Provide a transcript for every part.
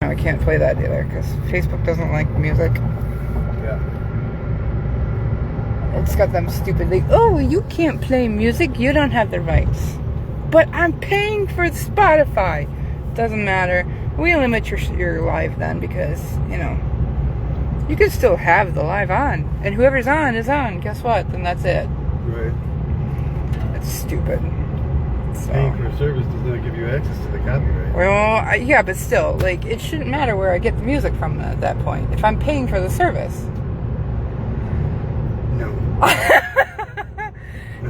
No, I can't play that either because Facebook doesn't like music. Yeah. It's got them stupid, like, oh, you can't play music, you don't have the rights. But I'm paying for Spotify. Doesn't matter. We limit your live then because, you know, you can still have the live on. And whoever's on is on. Guess what? Then that's it. Right. It's stupid. So. Paying for a service does not give you access to the copyright. Well, yeah, but still, like, it shouldn't matter where I get the music from at that point. If I'm paying for the service. No.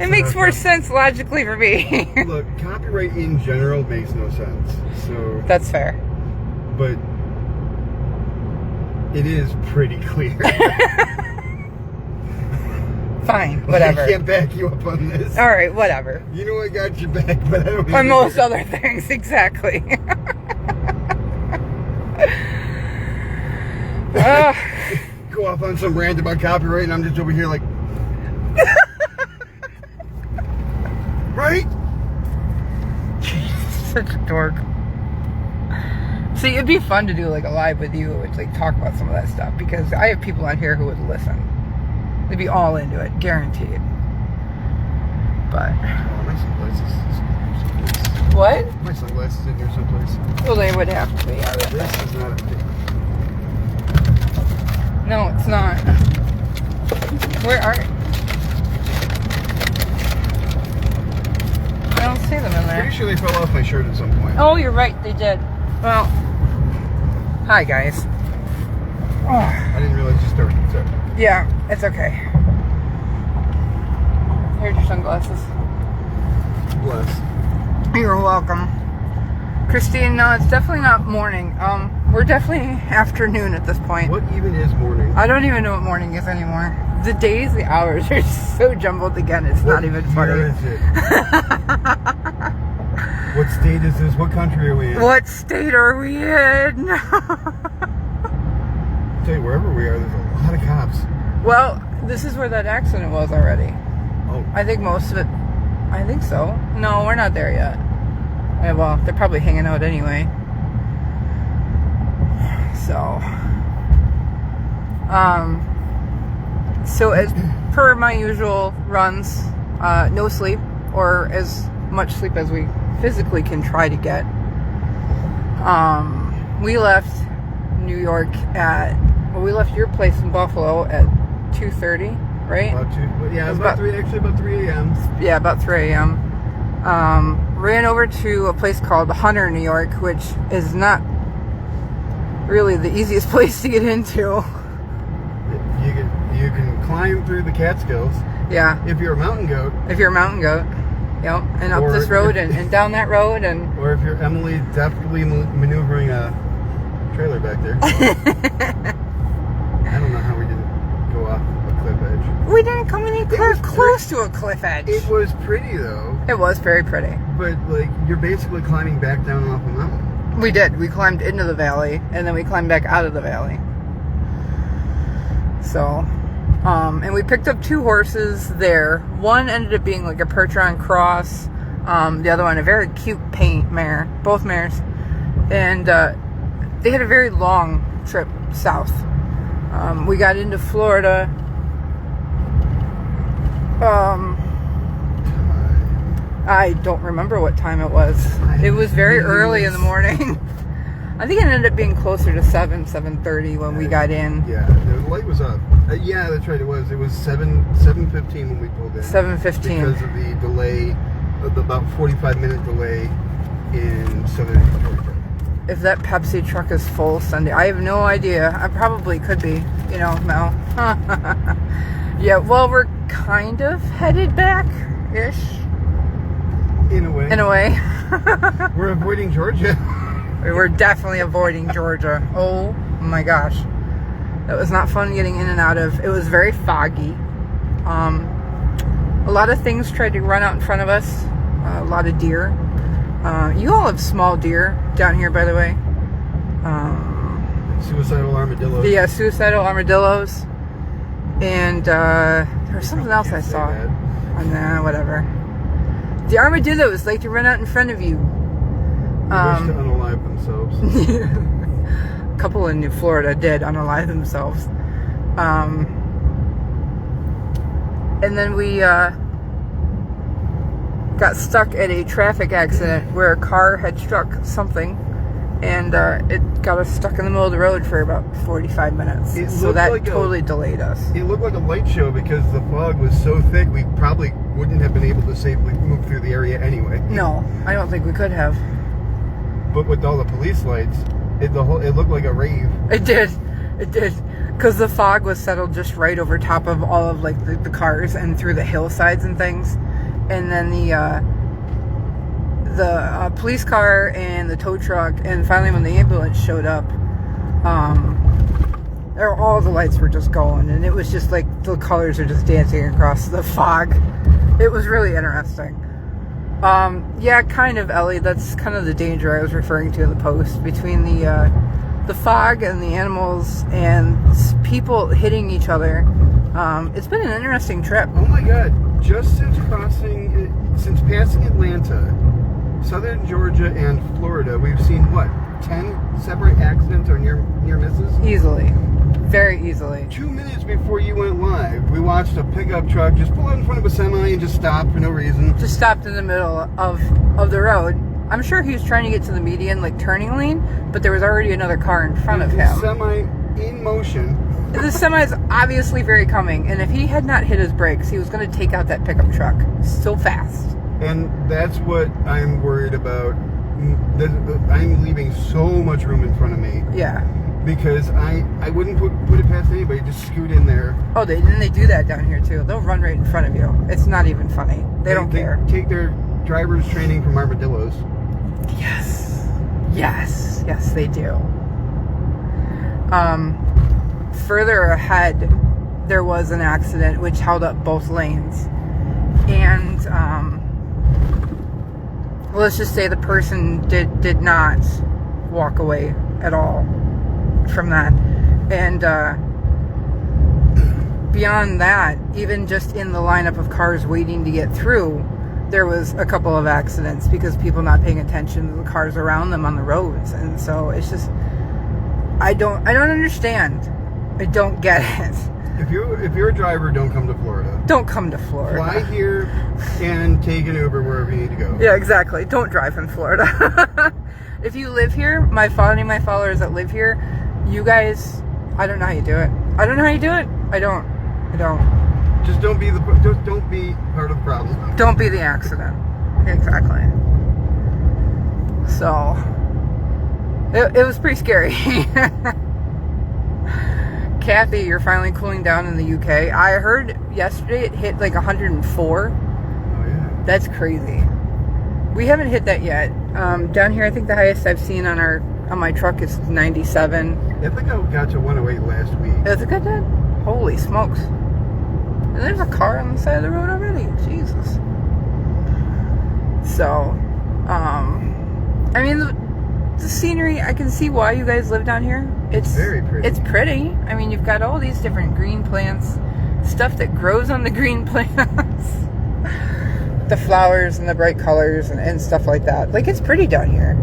It makes more sense logically for me. Look, copyright in general makes no sense. So That's fair. But it is pretty clear. Fine, whatever. I can't back you up on this. All right, whatever. You know I got your back, but I don't. On most other things, exactly. Go off on some rant about copyright, and I'm just over here like, right? Such a dork. See, it'd be fun to do like a live with you and like talk about some of that stuff because I have people on here who would listen. They'd be all into it, guaranteed. But My sunglasses. what? My sunglasses in here someplace. Well, they would have to be. This is not a thing. No, it's not. Where are? I don't see them in there. Pretty sure they fell off my shirt at some point. Oh, you're right, they did. Well, hi guys. Oh, I didn't realize you started. So. yeah, it's okay. Here's your sunglasses. Bless. You're welcome. Christine, no, it's definitely not morning. We're definitely afternoon at this point. What even is morning? I don't even know what morning is anymore. The days, the hours are so jumbled again, it's not even funny. Where is it? What state is this? What country are we in? What state are we in? I'll tell you, wherever we are, there's a lot of cops. Well, this is where that accident was already. Oh. I think most of it. I think so. No, we're not there yet. Yeah, well, they're probably hanging out anyway. So, so as per my usual runs, no sleep or as much sleep as we physically can try to get. We left New York we left your place in Buffalo at 2:30, right? About 2. Yeah, about 3. Actually, about 3 a.m. Yeah, about 3 a.m. Ran over to a place called Hunter, New York, which is not really the easiest place to get into. You can climb through the Catskills. Yeah. If you're a mountain goat. If you're a mountain goat. Yep. And up this road and down that road and. Or if you're Emily deftly maneuvering a trailer back there. I don't know how we didn't go off a cliff edge. We didn't come any close to a cliff edge. It was pretty though. It was very pretty. But like you're basically climbing back down off a mountain. We did. We climbed into the valley and then we climbed back out of the valley. So, and we picked up 2 horses there. One ended up being like a Percheron cross. The other one a very cute paint mare. Both mares. And they had a very long trip south. We got into Florida. I don't remember what time it was. It was very early in the morning. I think it ended up being closer to 7:30 when we got in. Yeah, the light was up. Yeah, that's right. It was 7:15 when we pulled in. 7:15 because of the delay, about 45-minute delay in Southern Georgia. If that Pepsi truck is full Sunday, I have no idea. I probably could be. You know, Mel. Yeah. Well, we're kind of headed back-ish. In a way. In a way. We're avoiding Georgia. We're definitely avoiding Georgia. Oh my gosh. That was not fun getting in and out of. It was very foggy. A lot of things tried to run out in front of us. A lot of deer. You all have small deer down here, by the way. Suicidal armadillos. The suicidal armadillos. And there was something else I saw. Nah, whatever. The armadillos like to run out in front of you. They wish to unalive themselves. couple in New Florida did unalive themselves. And then we got stuck at a traffic accident where a car had struck something, and it got us stuck in the middle of the road for about 45 minutes. So that like totally delayed us. It looked like a light show because the fog was so thick we probably wouldn't have been able to safely move through the area anyway. No, I don't think we could have. But with all the police lights, it looked like a rave. It did. Because the fog was settled just right over top of all of like the cars and through the hillsides and things. And then the police car and the tow truck, and finally when the ambulance showed up, all the lights were just going, and it was just like the colors are just dancing across the fog. It was really interesting. Yeah, kind of, Ellie. That's kind of the danger I was referring to in the post, between the fog and the animals and people hitting each other. It's been an interesting trip. Oh my God! Just since passing Atlanta, southern Georgia, and Florida, we've seen what, 10 separate accidents or near misses? Easily, very easily. 2 minutes before you went live, we watched a pickup truck just pull out in front of a semi and just stop for no reason. Just stopped in the middle of the road. I'm sure he was trying to get to the median, like turning lane, but there was already another car in front of him. Semi in motion. The semi is obviously very coming, and if he had not hit his brakes, he was going to take out that pickup truck so fast. And that's what I'm worried about. I'm leaving so much room in front of me. Yeah. Because I wouldn't put it past anybody. Just scoot in there. Oh, they do that down here too. They'll run right in front of you. It's not even funny. They don't care. Take their driver's training from armadillos. Yes, they do. Further ahead, there was an accident which held up both lanes, and let's just say the person did not walk away at all from that. And beyond that, even just in the lineup of cars waiting to get through, there was a couple of accidents because people not paying attention to the cars around them on the roads. And so it's just, I don't understand. I don't get it. If you're a driver, don't come to Florida. Don't come to Florida. Fly here and take an Uber wherever you need to go. Yeah, exactly. Don't drive in Florida. If you live here, my followers that live here, you guys, I don't know how you do it. I don't. Just don't be part of the problem. Don't be the accident. Exactly. So it was pretty scary. Kathy, you're finally cooling down in the UK. I heard yesterday it hit like 104. Oh yeah. That's crazy. We haven't hit that yet. Down here, I think the highest I've seen on my truck is 97. I think I got to 108 last week. Is it good then? Holy smokes. And there's a car on the side of the road already. Jesus. So, I mean, the scenery, I can see why you guys live down here. It's very pretty. It's pretty. I mean, you've got all these different green plants, stuff that grows on the green plants. The flowers and the bright colors and stuff like that. Like, it's pretty down here.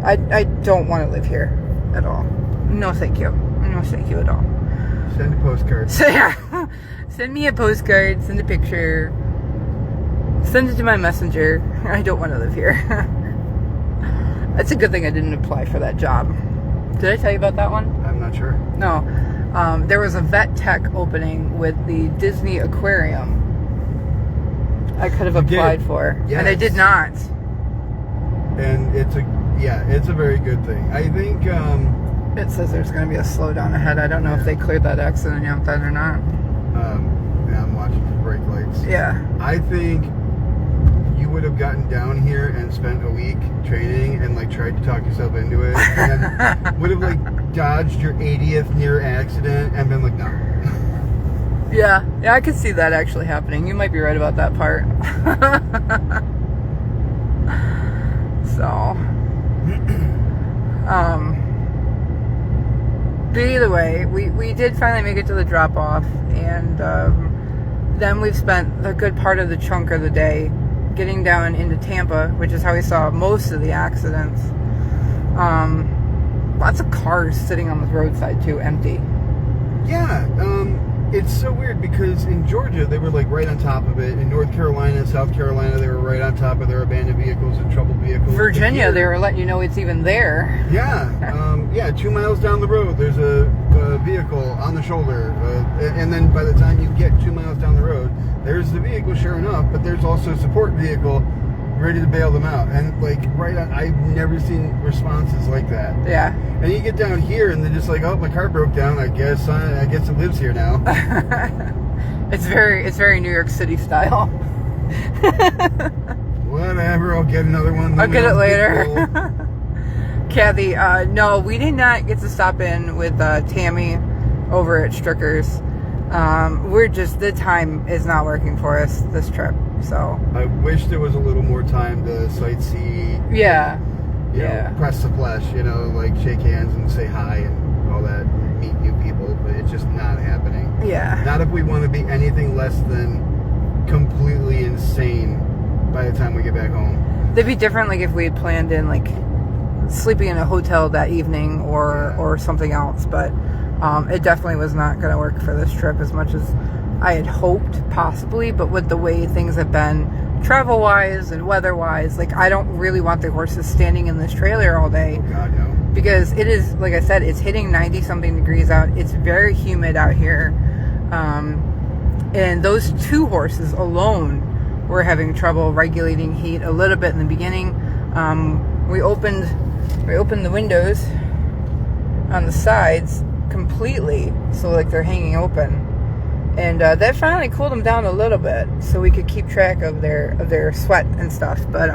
I don't want to live here at all. No, thank you. No, thank you at all. Send a postcard. So, yeah. Send me a postcard. Send a picture. Send it to my messenger. I don't want to live here. That's a good thing I didn't apply for that job. Did I tell you about that one? I'm not sure. No. There was a vet tech opening with the Disney Aquarium. I could have applied for. Yes. And I did not. And it's a very good thing. I think it says there's going to be a slowdown ahead. I don't know if they cleared that accident yet then or not. Yeah, I'm watching for brake lights. Yeah. I think you would have gotten down here and spent a week training and like tried to talk yourself into it, and then would have like dodged your 80th near accident and been like, no. Yeah, I could see that actually happening. You might be right about that part. So, but either way, we did finally make it to the drop off, and then we've spent a good part of the chunk of the day getting down into Tampa, which is how we saw most of the accidents. lots of cars sitting on the roadside too, empty. Yeah, it's so weird because in Georgia they were like right on top of it. In North Carolina and South Carolina they were right on top of their abandoned vehicles and troubled vehicles. Virginia, they were letting you know it's even there. Yeah, 2 miles down the road there's a vehicle on the shoulder, and then by the time you get 2 miles down the road, there's the vehicle, sure enough, but there's also a support vehicle ready to bail them out. And like right on, I've never seen responses like that. Yeah. And you get down here and they're just like, oh, my car broke down. I guess it lives here now. It's very New York City style. Whatever, I'll get another one. I'll get it later. Kathy, no, we did not get to stop in with Tammy over at Stricker's. The time is not working for us this trip. So I wish there was a little more time to sightsee. Yeah. You know, press the flesh, like shake hands and say hi and all that, and meet new people, but it's just not happening. Yeah. Not if we want to be anything less than completely insane by the time we get back home. It'd be different like if we had planned in like sleeping in a hotel that evening or something else, but it definitely was not going to work for this trip as much as I had hoped possibly, but with the way things have been travel-wise and weather-wise, like I don't really want the horses standing in this trailer all day. Oh God, no. Because it is, like I said, it's hitting 90-something degrees out. It's very humid out here. And those 2 horses alone were having trouble regulating heat a little bit in the beginning. We opened the windows on the sides completely, so like they're hanging open. And that finally cooled them down a little bit, so we could keep track of their sweat and stuff. But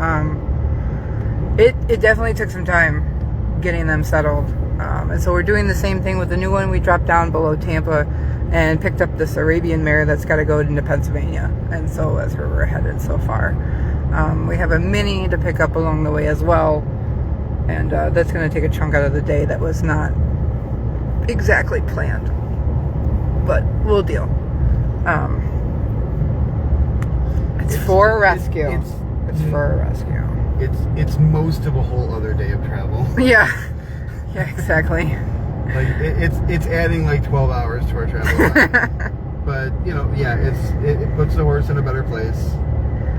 it definitely took some time getting them settled. And so we're doing the same thing with the new one. We dropped down below Tampa and picked up this Arabian mare that's got to go into Pennsylvania. And so that's where we're headed so far. We have a mini to pick up along the way as well. And that's going to take a chunk out of the day that was not exactly planned. But we'll deal. It's for a rescue. It's for a rescue. It's most of a whole other day of travel. Yeah, exactly. Like it's adding like 12 hours to our travel time. But it puts the horse in a better place.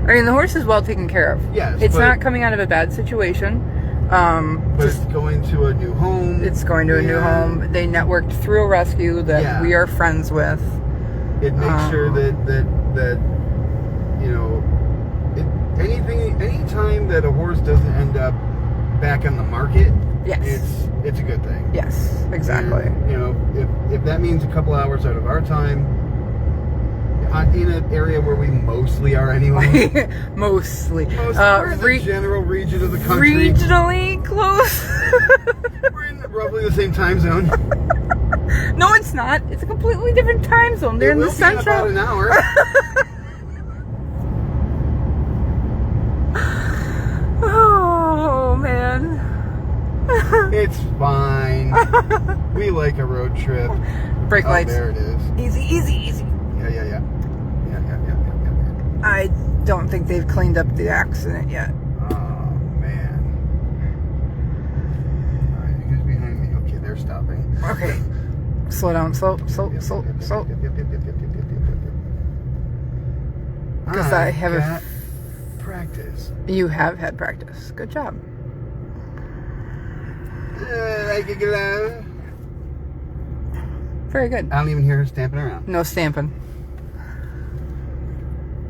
I mean, the horse is well taken care of. Yes, it's not coming out of a bad situation. But it's going to a new home. It's going to a new home. They networked through a rescue that we are friends with. It makes sure that any time that a horse doesn't end up back on the market, yes, it's a good thing. Yes, exactly. And, if that means a couple hours out of our time in an area where we mostly are anyway. Mostly. We're in the general region of the country. Regionally close. We're in roughly the same time zone. No, it's not. It's a completely different time zone. They're in the central. In about an hour. Oh, man. It's fine. We like a road trip. Brake lights. There it is. Easy. Yeah. I don't think they've cleaned up the accident yet. Oh, man. All right, who's behind me? Okay, they're stopping. Okay. Slow down. Slow. Because I have practice. You have had practice. Good job. I could get out. Very good. I don't even hear her stamping around. No stamping.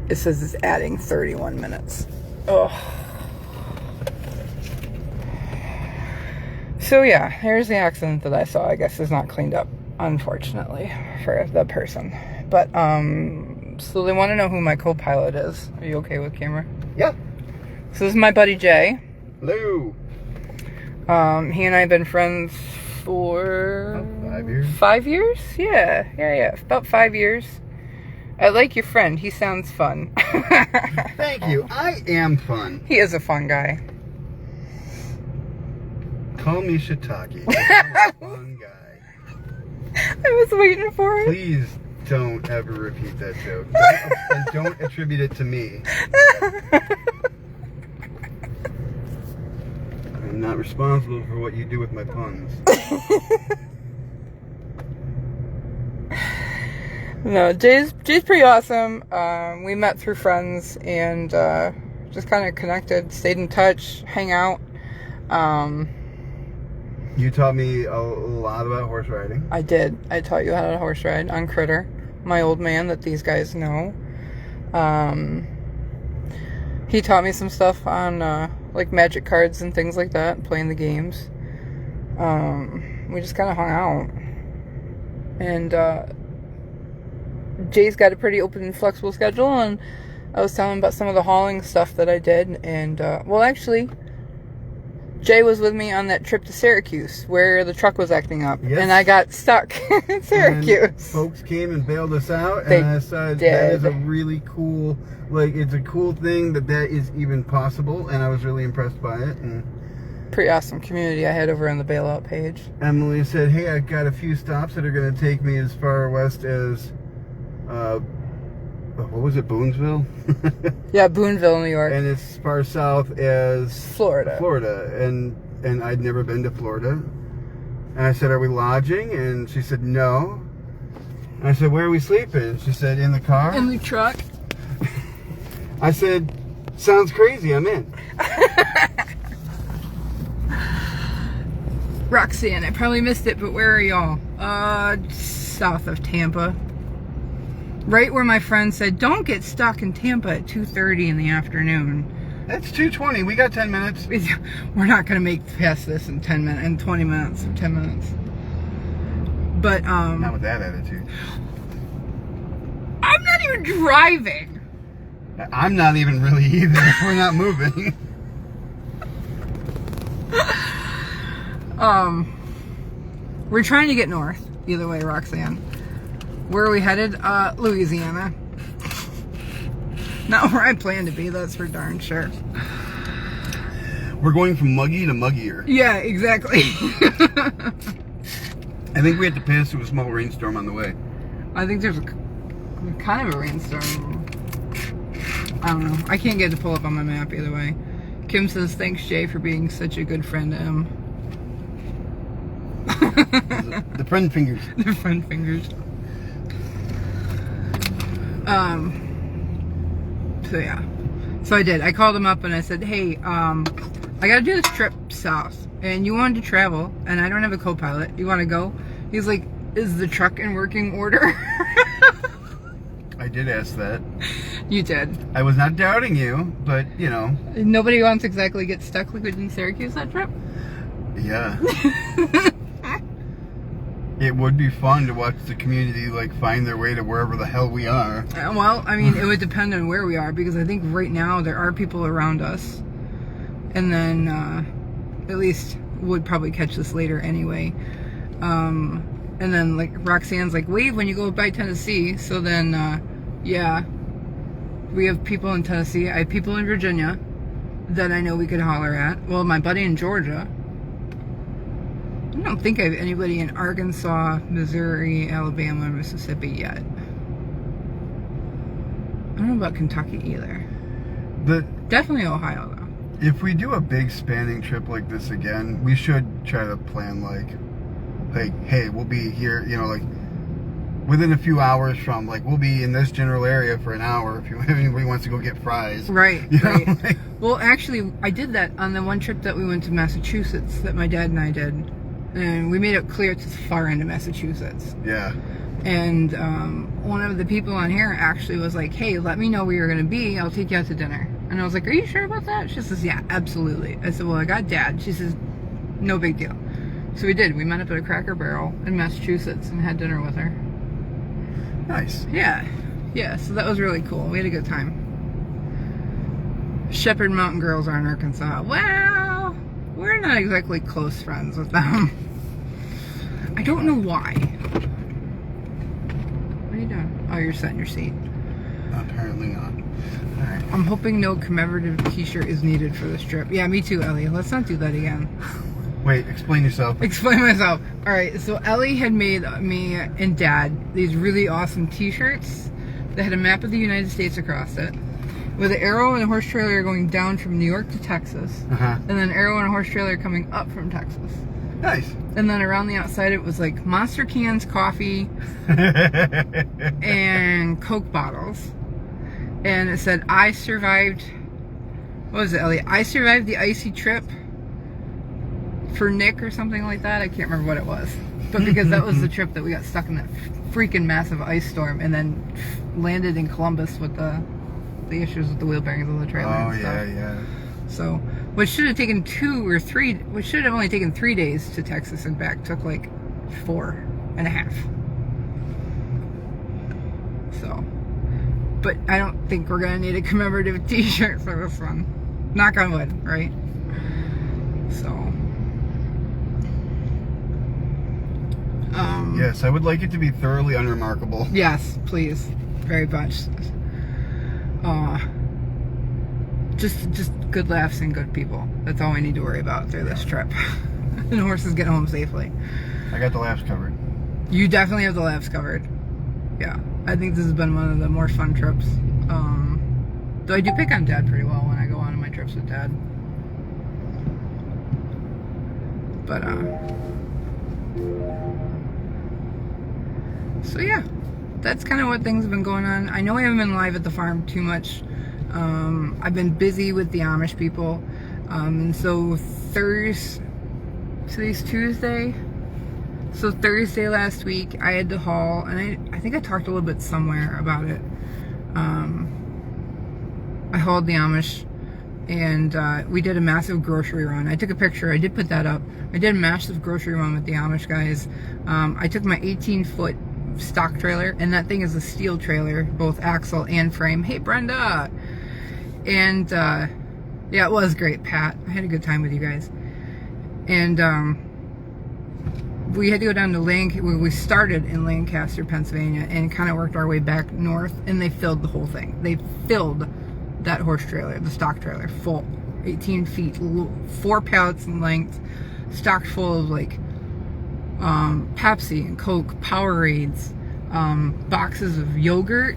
It says it's adding 31 minutes. Oh. So yeah, here's the accident that I saw. I guess is not cleaned up, unfortunately, for the person. But so they want to know who my co-pilot is. Are you okay with camera? Yeah. So this is my buddy Jay. Hello. He and I have been friends for 5 years. 5 years? Yeah. About 5 years. I like your friend. He sounds fun. Thank you. I am fun. He is a fun guy. Call me Shiitake. I'm a fun guy. I was waiting for it. Please don't ever repeat that joke. And don't attribute it to me. I'm not responsible for what you do with my puns. No, Jay's pretty awesome. We met through friends and just kind of connected, stayed in touch, hang out. You taught me a lot about horse riding. I did. I taught you how to horse ride on Critter, my old man that these guys know. He taught me some stuff on like magic cards and things like that, playing the games. We just kind of hung out. And Jay's got a pretty open and flexible schedule, and I was telling him about some of the hauling stuff that I did. And well, actually, Jay was with me on that trip to Syracuse where the truck was acting up, yes. and I got stuck in Syracuse. And folks came and bailed us out, They and I said did. that is a really cool, like, it's a cool thing that is even possible, and I was really impressed by it. And pretty awesome community I had over on the bailout page. Emily said, hey, I've got a few stops that are going to take me as far west as what was it, Boonesville? Yeah, Boonville, New York. And as far south as Florida. And I'd never been to Florida. And I said, are we lodging? And she said, no. And I said, where are we sleeping? She said, in the car. In the truck. I said, sounds crazy, I'm in. Roxanne, I probably missed it, but where are y'all? South of Tampa. Right where my friend said, don't get stuck in Tampa at 2:30 in the afternoon. It's 2:20, we got 10 minutes. We're not going to make past this in 10 minutes, in 20 minutes, or 10 minutes. But, Not with that attitude. I'm not even driving. I'm not even really either. We're not moving. We're trying to get north. Either way, Roxanne. Where are we headed? Louisiana. Not where I plan to be, that's for darn sure. We're going from muggy to muggier. Yeah, exactly. I think we had to pass through a small rainstorm on the way. I think there's kind of a rainstorm. I don't know. I can't get it to pull up on my map either way. Kim says, thanks, Jay, for being such a good friend to him. The friend fingers. The friend fingers. So yeah. So I did. I called him up and I said, hey, I gotta do this trip south. And you wanted to travel, and I don't have a co-pilot. You want to go? He's like, is the truck in working order? I did ask that. You did. I was not doubting you, but, you know. Nobody wants to exactly get stuck like we did in Syracuse that trip. Yeah. It would be fun to watch the community, like, find their way to wherever the hell we are. Well, I mean, it would depend on where we are, because I think right now there are people around us. And then, at least would probably catch this later anyway. And then, like, Roxanne's like, wave when you go by Tennessee. So then, yeah, we have people in Tennessee. I have people in Virginia that I know we could holler at. Well, my buddy in Georgia. I don't think I have anybody in Arkansas, Missouri, Alabama, or Mississippi yet. I don't know about Kentucky either. Definitely Ohio, though. If we do a big spanning trip like this again, we should try to plan, like, hey, we'll be here, you know, like, within a few hours from, like, we'll be in this general area for an hour if anybody wants to go get fries. Right, you know? right. Like, well, actually, I did that on the one trip that we went to Massachusetts that my dad and I did. And we made it clear to the far end of Massachusetts. yeah. And one of the people on here actually was like, hey, let me know where you're going to be. I'll take you out to dinner. And I was like, are you sure about that? She says, yeah, absolutely. I said, well, I got Dad. She says, no big deal. So we did. We met up at a Cracker Barrel in Massachusetts and had dinner with her. Nice. Yeah. Yeah, so that was really cool. We had a good time. Shepherd Mountain Girls are in Arkansas. Well, we're not exactly close friends with them. I don't know why. What are you doing? Oh, you're setting your seat. Apparently not. All right. I'm hoping no commemorative t-shirt is needed for this trip. Yeah, me too, Ellie. Let's not do that again. Wait, explain yourself. Explain myself. Alright, so Ellie had made me and Dad these really awesome t-shirts that had a map of the United States across it. with an arrow and a horse trailer going down from New York to Texas, and then an arrow and a horse trailer coming up from Texas. Nice. And then around the outside, it was like Monster cans, coffee, and Coke bottles. And it said, I survived, what was it, Elliot? I survived the icy trip for Nick or something like that. I can't remember what it was. But because that was the trip that we got stuck in that freaking massive ice storm and then landed in Columbus with the issues with the wheel bearings of the trailer. Oh, and stuff. yeah. So, what should have taken 2 or 3, what should have only taken 3 days to Texas and back, took like 4.5. So, but I don't think we're gonna need a commemorative t-shirt for this one. Knock on wood, right? So, yes, I would like it to be thoroughly unremarkable. yes, please, very much. Just good laughs and good people. That's all we need to worry about through this trip. And horses get home safely. I got the laps covered. You definitely have the laughs covered. Yeah, I think this has been one of the more fun trips. Though I do pick on Dad pretty well when I go on my trips with Dad. But so yeah, that's kind of what things have been going on. I know I haven't been live at the farm too much. I've been busy with the Amish people. And so today's Tuesday. So Thursday last week, I had to haul, and I think I talked a little bit somewhere about it. I hauled the Amish, and we did a massive grocery run. I took a picture. I did put that up. I did a massive grocery run with the Amish guys. I took my 18-foot stock trailer, and that thing is a steel trailer, both axle and frame. Hey, Brenda! And, yeah, it was great, Pat. I had a good time with you guys. And, we had to go down to we started in Lancaster, Pennsylvania, and kind of worked our way back north, and they filled the whole thing. They filled that horse trailer, the stock trailer, full. 18 feet, 4 pallets in length, stocked full of, like, Pepsi and Coke, Powerades, boxes of yogurt,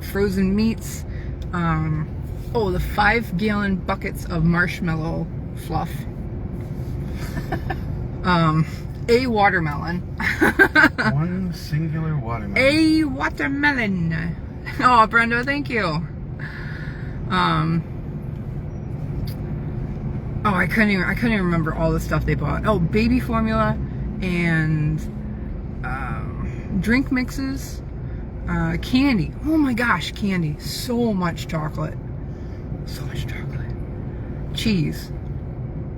frozen meats, the 5-gallon buckets of marshmallow fluff, a watermelon. One singular watermelon. A watermelon. Oh, Brenda, thank you. I couldn't even remember all the stuff they bought. Oh, baby formula and drink mixes, candy. Oh my gosh, candy. So much chocolate. So much chocolate. Cheese.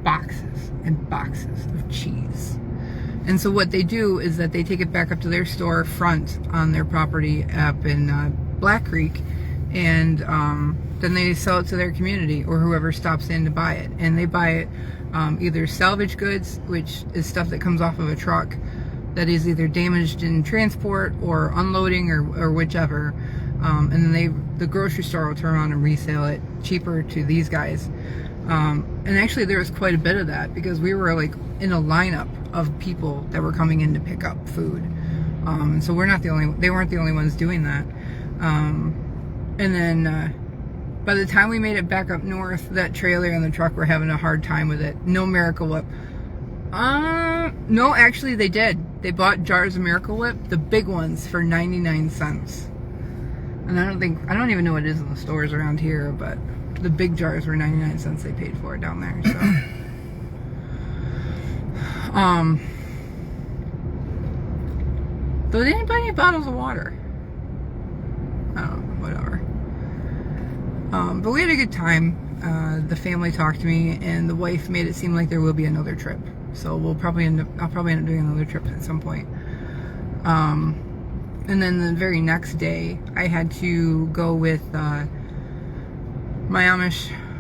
Boxes and boxes of cheese. And so what they do is that they take it back up to their store front on their property up in Black Creek, and then they sell it to their community or whoever stops in to buy it. And they buy it either salvage goods, which is stuff that comes off of a truck that is either damaged in transport or unloading or whichever. And then the grocery store will turn around and resell it cheaper to these guys. And actually there was quite a bit of that because we were like in a lineup of people that were coming in to pick up food. So they weren't the only ones doing that. And then by the time we made it back up north, that trailer and the truck were having a hard time with it. No Miracle Whip. No, actually they did. They bought jars of Miracle Whip, the big ones, for 99 cents. And I don't even know what it is in the stores around here, but the big jars were 99 cents they paid for it down there, so. Though they didn't buy any bottles of water. I don't know, whatever. But we had a good time. The family talked to me, and the wife made it seem like there will be another trip. So I'll probably end up doing another trip at some point. And then the very next day, I had to go with my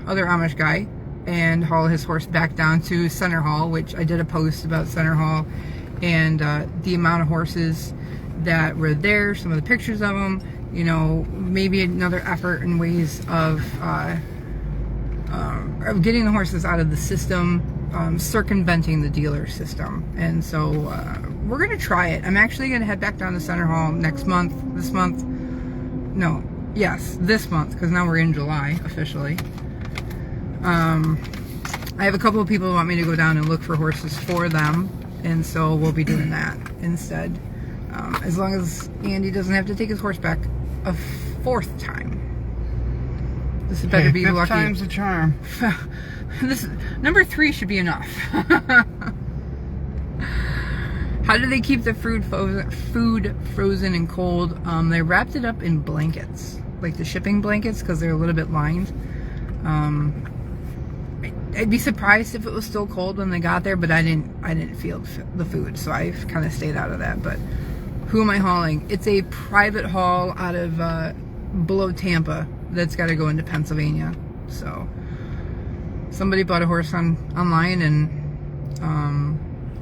other Amish guy and haul his horse back down to Center Hall, which I did a post about Center Hall and the amount of horses that were there, some of the pictures of them, you know, maybe another effort in ways of getting the horses out of the system, circumventing the dealer system. And so we're going to try it. I'm actually going to head back down to Center Hall this month. No, Yes, this month, because now we're in July officially. I have a couple of people who want me to go down and look for horses for them, and so we'll be doing that instead. As long as Andy doesn't have to take his horse back a 4th time. This better be 5th lucky. time's the charm. This number 3 should be enough. How do they keep the food frozen and cold? They wrapped it up in blankets, like the shipping blankets, because they're a little bit lined. I'd be surprised if it was still cold when they got there, but I didn't feel the food, so I kind of stayed out of that. But who am I hauling? It's a private haul out of below Tampa that's got to go into Pennsylvania. So somebody bought a horse online, and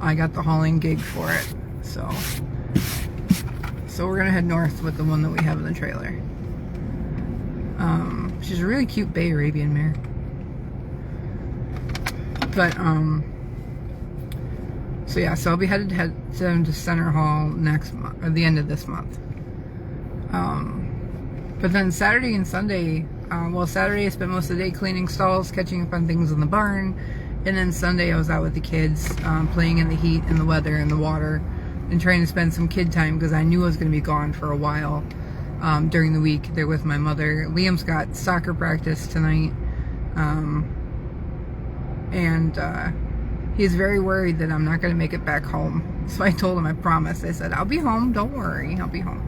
I got the hauling gig for it. So we're gonna head north with the one that we have in the trailer. She's a really cute Bay Arabian mare. But so yeah, so I'll be headed to Center Hall next month, or the end of this month. But then Saturday and Sunday, well, Saturday I spent most of the day cleaning stalls, catching up on things in the barn, and then Sunday I was out with the kids, playing in the heat and the weather and the water, and trying to spend some kid time because I knew I was going to be gone for a while during the week. They're with my mother. Liam's got soccer practice tonight. And he's very worried that I'm not going to make it back home. So I told him, I promised. I said, I'll be home. Don't worry. I'll be home.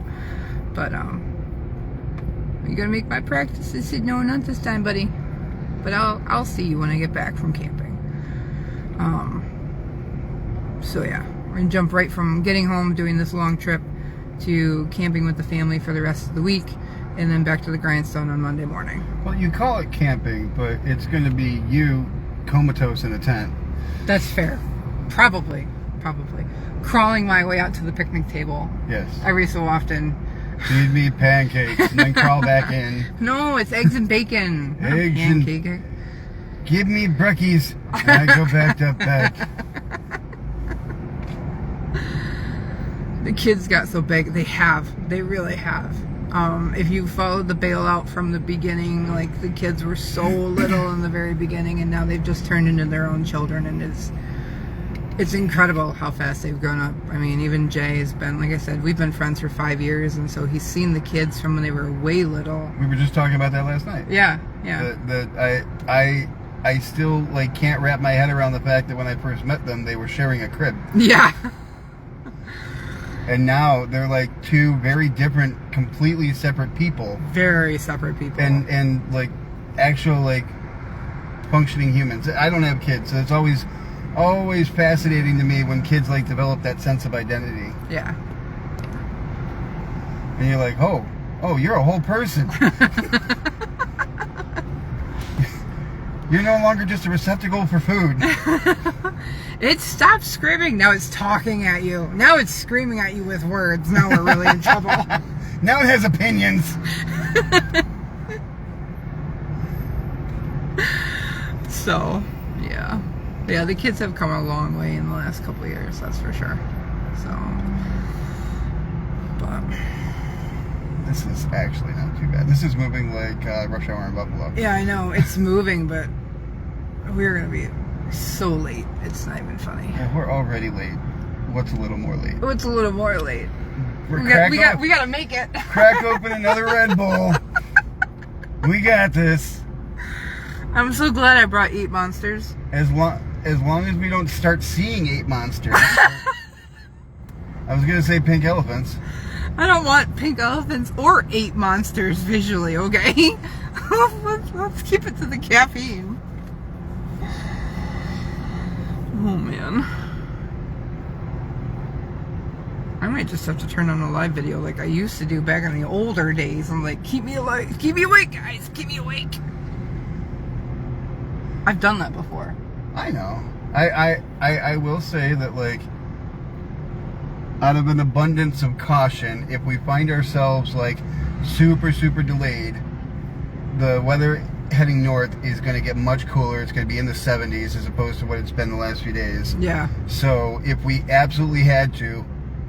But, are you going to make my practice? He said, no, not this time, buddy. But I'll see you when I get back from camping. So yeah, we're going to jump right from getting home, doing this long trip, to camping with the family for the rest of the week, and then back to the grindstone on Monday morning. Well, you call it camping, but it's going to be you comatose in a tent. That's fair. Probably. Crawling my way out to the picnic table. Yes. Every so often. Feed me pancakes and then crawl back in. No, it's eggs and bacon. Not Eggs pancake. and... Give me brekkies and I go back up back. The kids got so big. They really have. If you followed the bailout from the beginning, like the kids were so little in the very beginning, and now they've just turned into their own children, and it's incredible how fast they've grown up. I mean, even Jay has been, like I said, we've been friends for 5 years, and so he's seen the kids from when they were way little. We were just talking about that last night. Yeah. I still like can't wrap my head around the fact that when I first met them, they were sharing a crib. Yeah. And now they're like two very different, completely separate people. Very separate people. And like actual like functioning humans. I don't have kids, so it's always fascinating to me when kids like develop that sense of identity. Yeah. And you're like, oh, you're a whole person. You're no longer just a receptacle for food. It stopped screaming. Now it's talking at you. Now it's screaming at you with words. Now we're really in trouble. Now it has opinions. So, yeah. Yeah, the kids have come a long way in the last couple of years, that's for sure. So, but... This is actually not too bad. This is moving like rush hour in Buffalo. Yeah, I know. It's moving, but we're going to be so late. It's not even funny. Well, we're already late. What's a little more late? What's a little more late? We got to make it. Crack open another Red Bull. We got this. I'm so glad I brought Eat Monsters. As long as we don't start seeing 8 monsters. I was going to say pink elephants. I don't want pink elephants or 8 monsters visually, okay? Let's keep it to the caffeine. Oh, man. I might just have to turn on a live video like I used to do back in the older days. I'm like, keep me alive, keep me awake, guys, keep me awake. I've done that before. I know. I will say that, like, out of an abundance of caution, if we find ourselves like super delayed, the weather heading north is going to get much cooler. It's going to be in the 70s as opposed to what it's been the last few days. Yeah. So if we absolutely had to,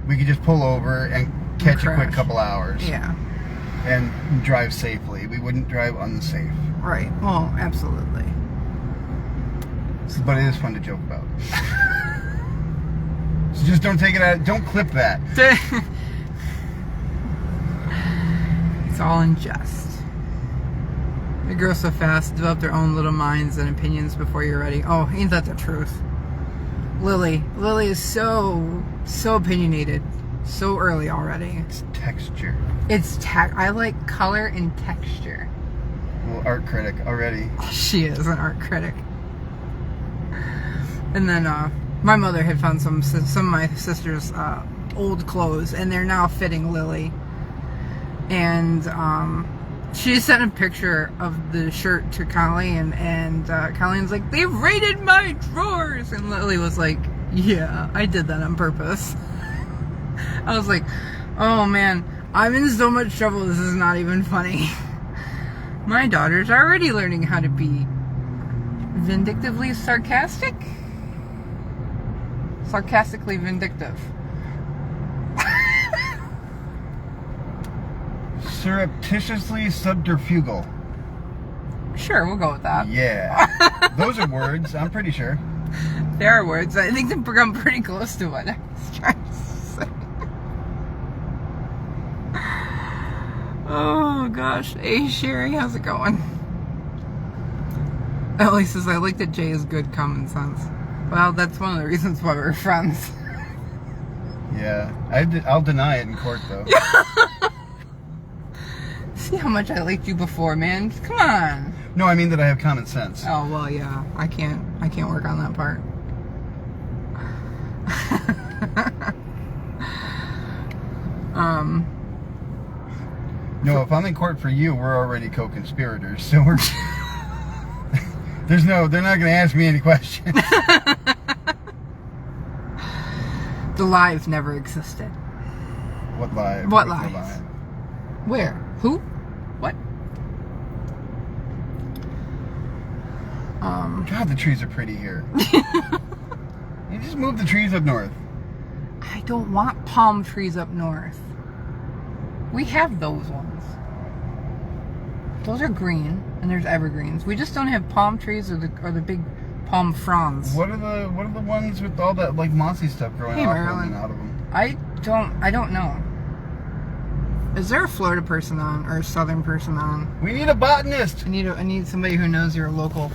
we could just pull over and catch a quick couple hours. Yeah. and drive safely. We wouldn't drive unsafe. Right. Well, absolutely. But it is fun to joke about. So just don't take it out. Don't clip that. It's all in jest. They grow so fast, develop their own little minds and opinions before you're ready. Oh, ain't that the truth? Lily is so opinionated, so early already. It's texture. I like color and texture. Well, art critic already. She is an art critic. And then my mother had found some of my sister's old clothes, and they're now fitting Lily. And she sent a picture of the shirt to Colleen, and Colleen's like, "They raided my drawers," and Lily was like, "Yeah, I did that on purpose." I was like, "Oh man, I'm in so much trouble. This is not even funny." My daughter's already learning how to be vindictively sarcastic. Sarcastically vindictive. Surreptitiously subterfugal. Sure, we'll go with that. Yeah. Those are words, I'm pretty sure. There are words. I think they've come pretty close to what I was trying to say. Oh gosh. Hey Sherry, how's it going? Ellie says, "I like that Jay is good common sense." Well, that's one of the reasons why we're friends. Yeah. I'll deny it in court though. See how much I liked you before, man. Come on. No, I mean that I have common sense. Oh well, yeah. I can't work on that part. No, if I'm in court for you, we're already co-conspirators, so we're. They're not going to ask me any questions. The lives never existed. What live? What What's the lives? lie? Where? Who? What? God, the trees are pretty here. You just move the trees up north. I don't want palm trees up north. We have those ones. Those are green, and there's evergreens. We just don't have palm trees or the big palm fronds. What are the ones with all that like mossy stuff growing Hey, off Marilyn. and out of them? I don't know. Is there a Florida person on or a Southern person on? We need a botanist. I need somebody who knows your local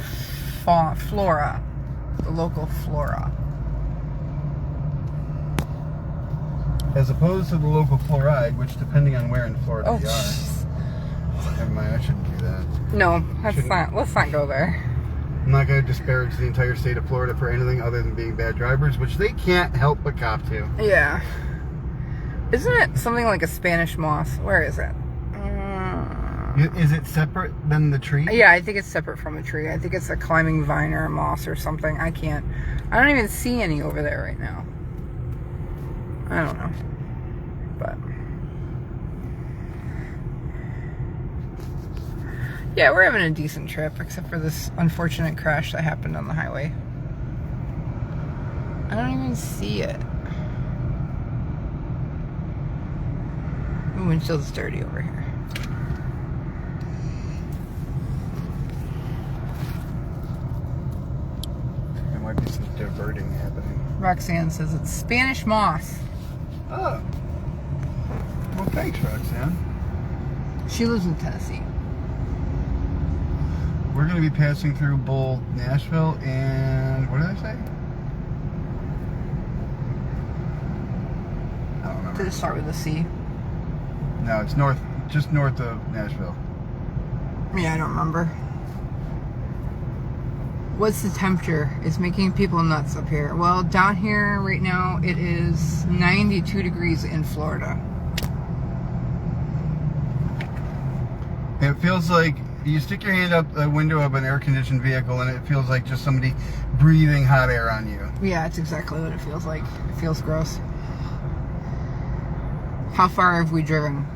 flora, the local flora. As opposed to the local fluoride, which depending on where in Florida Oh, you are. Never mind, I shouldn't do that. no, let's not go there. I'm not going to disparage the entire state of Florida for anything other than being bad drivers, which they can't help but cop to. Yeah. Isn't it something like a Spanish moss? Where is it? Is it separate than the tree? Yeah, I think it's separate from a tree. I think it's a climbing vine or a moss or something. I don't even see any over there right now. I don't know. But yeah, we're having a decent trip, except for this unfortunate crash that happened on the highway. I don't even see it. The windshield's dirty over here. There might be some diverting happening. Roxanne says it's Spanish moss. Oh. Well, thanks, Roxanne. She lives in Tennessee. We're going to be passing through Bull, Nashville, and what did I say? I don't remember. Did it start with a C? No, it's just north of Nashville. Yeah, I don't remember. What's the temperature? It's making people nuts up here. Well, down here right now, it is 92 degrees in Florida. It feels like you stick your hand up the window of an air-conditioned vehicle and it feels like just somebody breathing hot air on you. Yeah, it's exactly what it feels like. It feels gross. How far have we driven?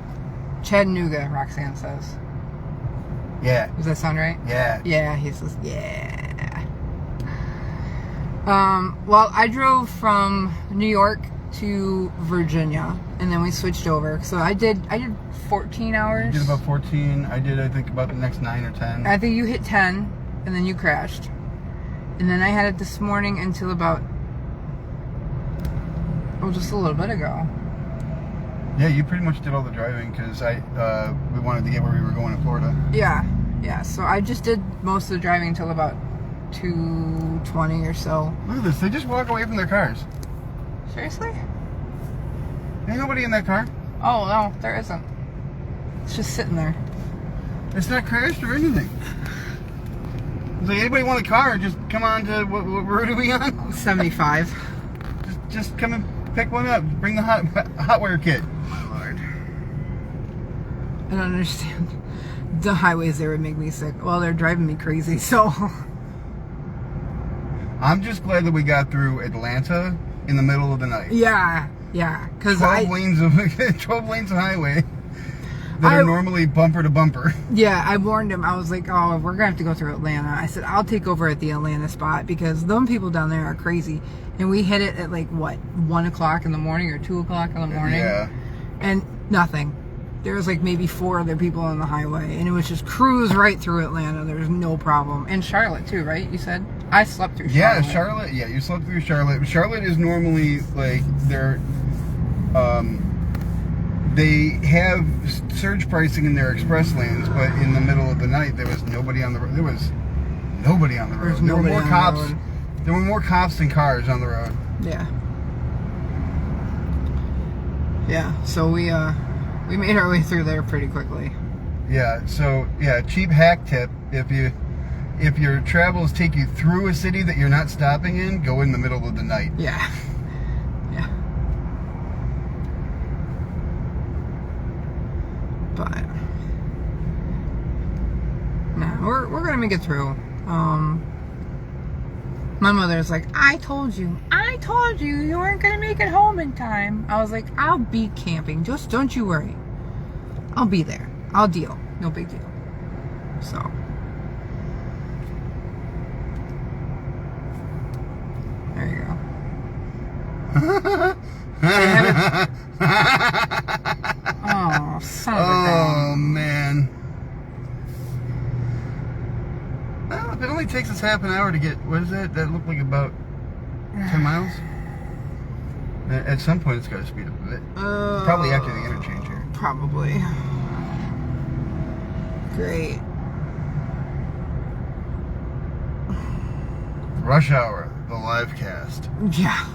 Chattanooga, Roxanne says. Yeah. Does that sound right? Yeah. Yeah, he says, yeah. Well, I drove from New York to Virginia, and then we switched over. So I did 14 hours. You did about 14. I did, I think, about the next 9 or 10. I think you hit 10, and then you crashed. And then I had it this morning until about, just a little bit ago. Yeah, you pretty much did all the driving because we wanted to get where we were going in Florida. Yeah. So I just did most of the driving until about 2:20 or so. Look at this. They just walk away from their cars. Seriously? Ain't nobody in that car. Oh, no, there isn't. It's just sitting there. It's not crashed or anything. It's like, anybody want a car? Just come on to, what road are we on? 75. Just come and pick one up. Bring the hot wire kit. My Lord. I don't understand. The highways there would make me sick. Well, they're driving me crazy, so. I'm just glad that we got through Atlanta in the middle of the night. Yeah. Because 12 lanes of highway that are normally bumper to bumper. Yeah, I warned him. I was like, oh, we're going to have to go through Atlanta. I said, I'll take over at the Atlanta spot because them people down there are crazy. And we hit it at 1 o'clock in the morning or 2 o'clock in the morning. Yeah. And nothing. There was maybe 4 other people on the highway. And it was just cruise right through Atlanta. There was no problem. And Charlotte too, right? You said? I slept through Charlotte. Yeah, Charlotte. Yeah, you slept through Charlotte. Charlotte is normally they're they have surge pricing in their express lanes, but in the middle of the night there was nobody on the road. There was nobody on the road. There were more cops. There were more cops than cars on the road. Yeah. So we made our way through there pretty quickly. Yeah. So yeah, cheap hack tip: if your travels take you through a city that you're not stopping in, go in the middle of the night. Yeah. But no, we're gonna make it through. My mother's like, I told you you weren't gonna make it home in time. I was like, I'll be camping. Just don't you worry. I'll be there. I'll deal. No big deal. So. There you go. Oh, son of a gun. Oh, man. Well, if it only takes us half an hour to get, what is that? That looked like about 10 miles? At some point, it's got to speed up a bit. Probably after the interchange here. Probably. Great. Rush Hour, the live cast. Yeah.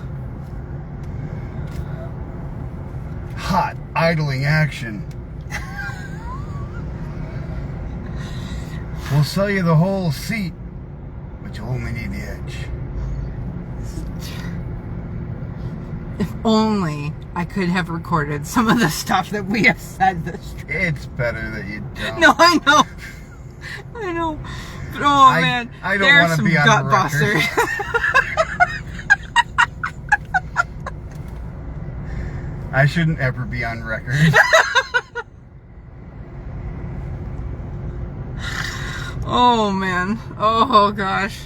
Hot, idling action. We'll sell you the whole seat, but you only need the edge. If only I could have recorded some of the stuff that we have said this trip. It's better that you don't. No, I know. But man, I don't want to be on gut record. busters. I shouldn't ever be on record. Oh man. Oh gosh.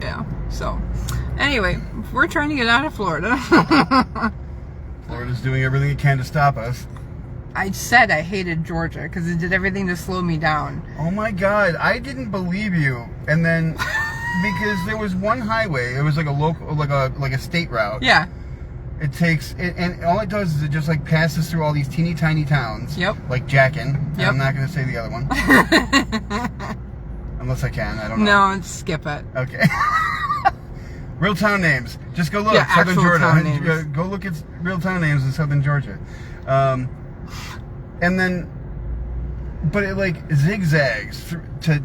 Yeah. So, anyway, we're trying to get out of Florida. Florida's doing everything it can to stop us. I said I hated Georgia because it did everything to slow me down. Oh my God, I didn't believe you. And then, because there was one highway, it was like a local, like a state route. Yeah. It takes, and all it does is it just passes through all these teeny tiny towns. Yep. Like Jackin. Yep. I'm not going to say the other one. Unless I can, I don't know. No, skip it. Okay. Real town names. Just go look. Yeah, Southern actual Georgia. town names. Go look at real town names in Southern Georgia. And then, but it zigzags to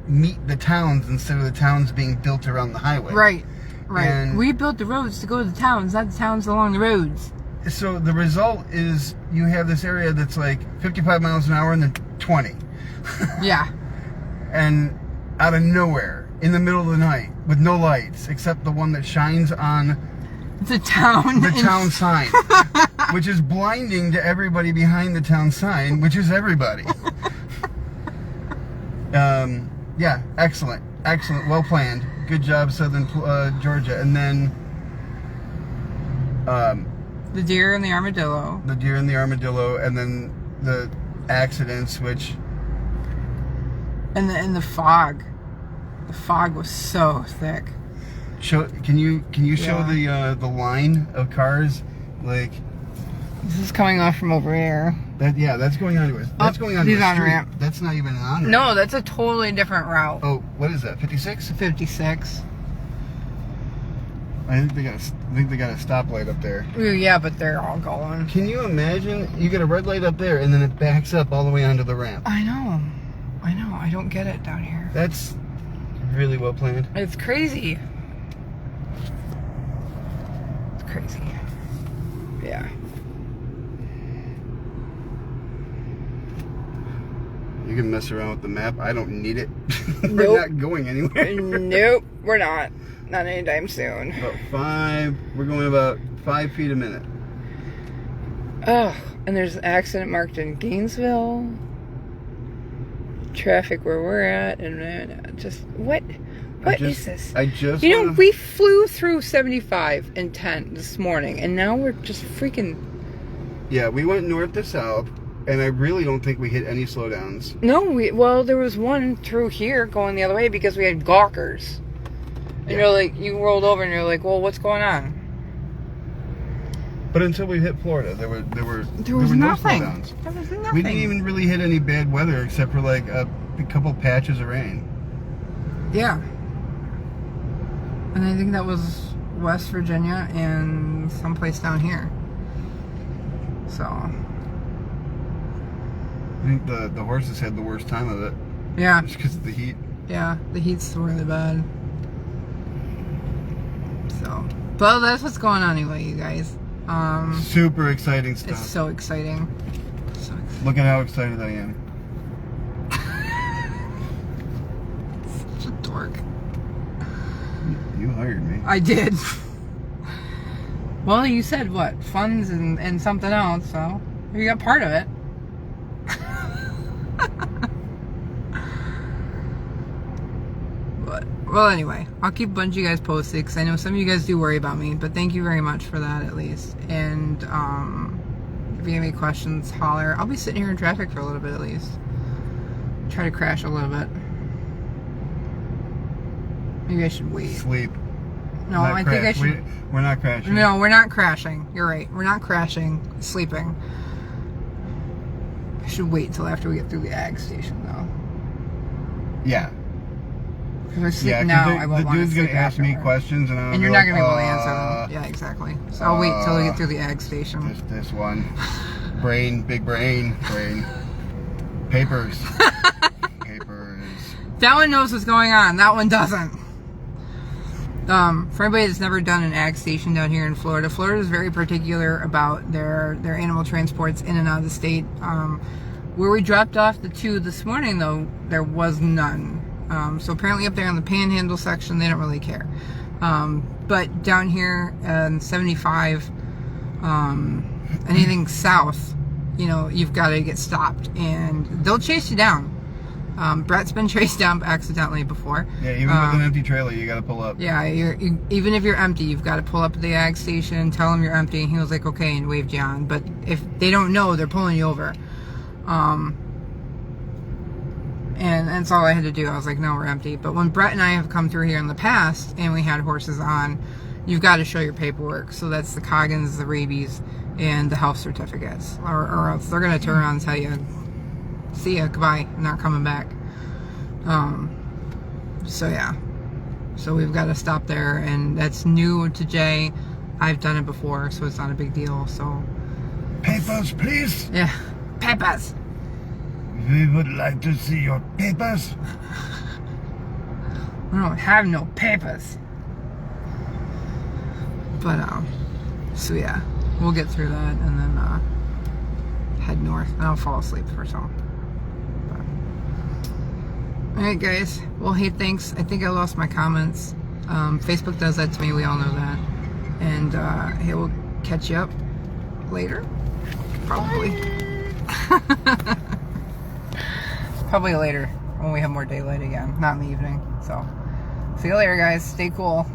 meet the towns instead of the towns being built around the highway. Right. And we built the roads to go to the towns, not the towns along the roads. So the result is you have this area that's 55 miles an hour and then 20. Yeah. And out of nowhere, in the middle of the night, with no lights, except the one that shines on the town sign, which is blinding to everybody behind the town sign, which is everybody. Yeah, excellent, well planned, good job, Southern Georgia. And then The deer and the armadillo. The deer and the armadillo, and then the accidents, which... And the fog. The fog was so thick. Can you show the line of cars? Like, this is coming off from over here. That's going on to it. That's going on to he's a on street. ramp. That's not even an on ramp. No, that's a totally different route. Oh, what is that? 56? 56. I think they got a stoplight up there. Ooh, yeah, but they're all going. Can you imagine? You get a red light up there, and then it backs up all the way onto the ramp. I know. I don't get it down here. That's really well planned. It's crazy. It's crazy. Yeah. You can mess around with the map. I don't need it. Nope. We're not going anywhere. Nope, we're not. Not anytime soon. We're going about 5 feet a minute. Oh, and there's an accident marked in Gainesville. Traffic where we're at, and just what is this? We flew through 75 and 10 this morning, and now we're just freaking. Yeah, we went north to south, and I really don't think we hit any slowdowns. No, there was one through here going the other way because we had gawkers. And you're like, you rolled over and you're like, well, what's going on? But until we hit Florida, there were nothing. No slowdowns. There was nothing. We didn't even really hit any bad weather except for like a couple patches of rain. Yeah. And I think that was West Virginia and someplace down here. So. I think the horses had the worst time of it. Yeah. Just because of the heat. Yeah, the heat's really bad. So, well, that's what's going on anyway, you guys. Super exciting stuff. It's so exciting. Look at how excited I am. Such a dork. You hired me. I did. Well, you said what? Funds and something else, so you got part of it. Well, anyway, I'll keep a bunch of you guys posted because I know some of you guys do worry about me, but thank you very much for that at least. And if you have any questions, holler. I'll be sitting here in traffic for a little bit at least. Try to crash a little bit. Maybe I should wait. Sleep. No, I think I should. We're not crashing. No, we're not crashing. You're right. We're not crashing. Sleeping. I should wait till after we get through the ag station though. Yeah. If I sleep now, I won't want to sleep The dude's gonna ask me questions, and you're not gonna be able to answer them. Yeah, exactly. So I'll wait till we get through the ag station. This one, big brain. Papers. That one knows what's going on. That one doesn't. For anybody that's never done an ag station down here in Florida, Florida is very particular about their animal transports in and out of the state. Where we dropped off the 2 this morning, though, there was none. So apparently up there in the Panhandle section, they don't really care. But down here in 75, anything south, you've got to get stopped, and they'll chase you down. Brett's been chased down accidentally before. Yeah, even with an empty trailer, you got to pull up. Yeah, even if you're empty, you've got to pull up at the ag station, tell them you're empty, and he was like, okay, and waved you on. But if they don't know, they're pulling you over. And that's all I had to do. I was like, no, we're empty. But when Brett and I have come through here in the past and we had horses on, you've got to show your paperwork. So that's the Coggins, the rabies, and the health certificates. Or else they're going to turn around and tell you, see ya, goodbye, I'm not coming back. So yeah. So we've got to stop there, and that's new to Jay. I've done it before, so it's not a big deal. So papers, please. Yeah, papers. We would like to see your papers. We don't have no papers. But so yeah, we'll get through that and then head north, and I'll fall asleep for some. Alright guys, well hey, thanks. I think I lost my comments. Facebook does that to me, we all know that. And hey, we'll catch you up later. Probably. Probably later when we have more daylight again, not in the evening. So see you later guys, stay cool.